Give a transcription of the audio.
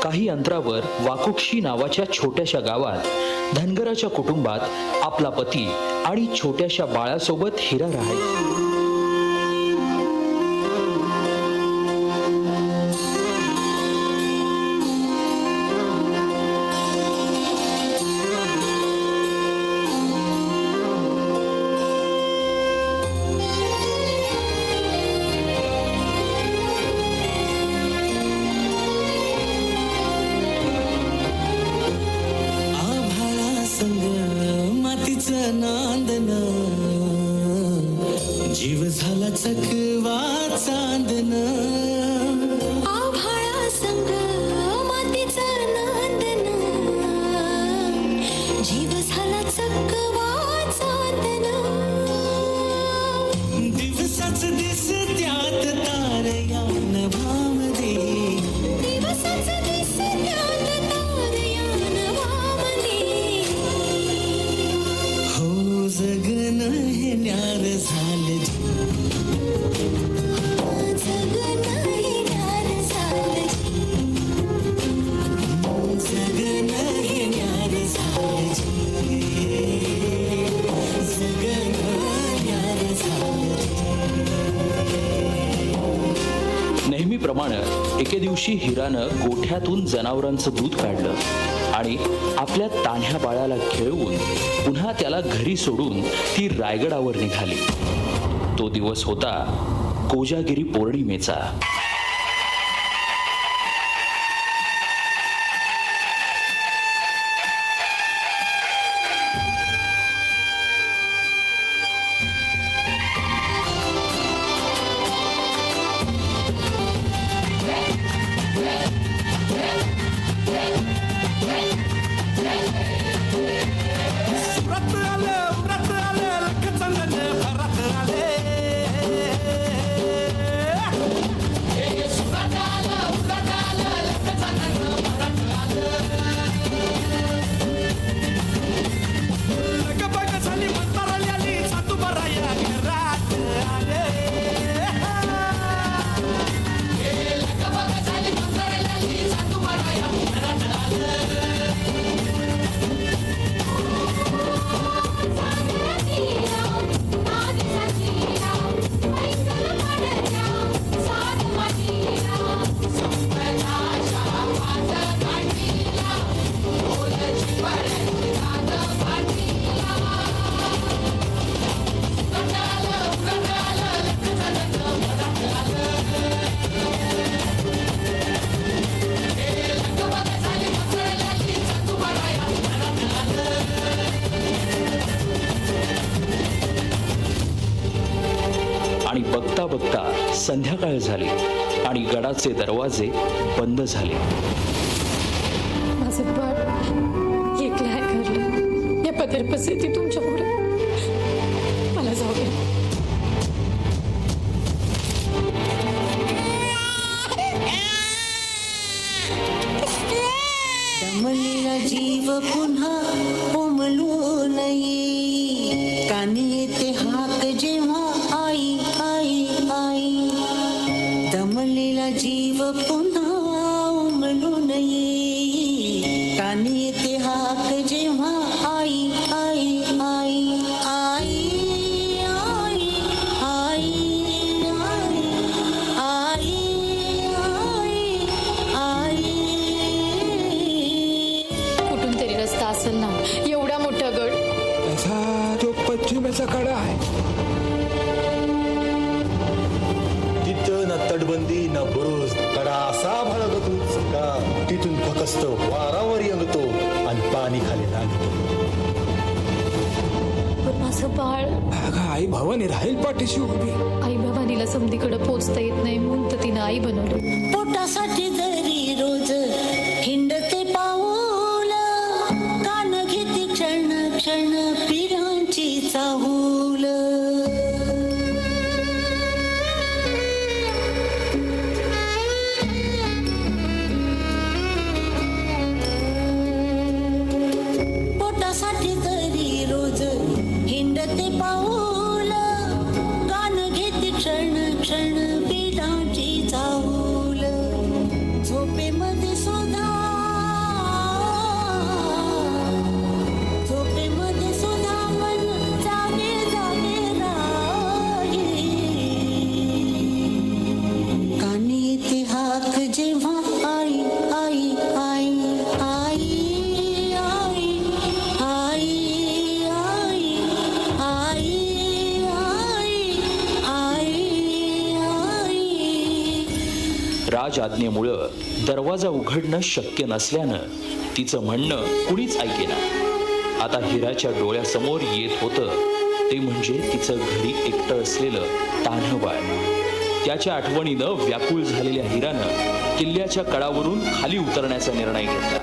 काही अंतरावर वाकुक्षी नावाच्या छोट्याशा गावात धनगराच्या कुटुंबात आपला पती आणि छोट्याशा बाळासोबत हिरा राहायची. नांदन जीव झाला चकवा चांदन आभाळा संग मातीचं नांदन जीव झाला चकवा चांदन दिवसाच दिस त्यात तारया नभामध्ये दिवसाच दिस त्यात तारया नभामध्ये हो जगन हे न्यार झालं जगन हे न्यार झालं जगन हे न्यार झालं जगन न्यार झालं. नेहमीप्रमाणे एके दिवशी हिरानं गोठ्यातून जनावरांचं दूध काढलं आणि आपल्या तान्ह्या बाळाला खेळवून पुन्हा त्याला घरी सोडून ती रायगडावर निघाली. तो दिवस होता कोजागिरी पौर्णिमेचा. आणि बघता बघता संध्याकाळ झाली आणि गडाचे दरवाजे बंद झाले. माझं बाळ एकलं आहे घरलं या पदर पसरती तुमच्या पुढे मला जाऊ द्या. दमलेला जीव पुन्हा उमलू नये कानी येते हाक जेव्हा आई आई आई दमलेला जीव पुन्हा उमलू नये कानी येते हाक जेव्हा आई आई आई आई आई आई आई आई आई कुठून तरी रस्ता असेल ना एवढा मोठा गड. त्याचा तो पश्चिमेचा कडा आहे. तिथं ना तटबंदी ना बुरुज कडा असा भळगतो का तिथून फकस्त वारावर येंगतो आणि पाणी खाली लागतो. पण माझं बाळ अगं आई भवानी राहील पाठीशी उभी. आई भवानीला समधीकडे पोचता येत नाही म्हणून तर तिनं आई बनवली. पोटासाठी जरी रोज हिंडते पाऊल कान घेते क्षण क्षण पिरांची चाहूल पोटासाठी जरी रोज हिंडते पाऊल कान घेते क्षण क्षण पिरांची चाहूल झोपेमध्ये सुद्धा राजआज्ञेमुळं दरवाजा उघडणं शक्य नसल्यानं तिचं म्हणणं कुणीच ऐकेना. आता हिराच्या डोळ्यासमोर येत होतं ते म्हणजे तिचं घरी एकटं असलेलं तान्हं बाळ. त्याच्या आठवणीनं व्याकुळ झालेल्या हिरानं किल्ल्याच्या कडावरून खाली उतरण्याचा निर्णय घेतला.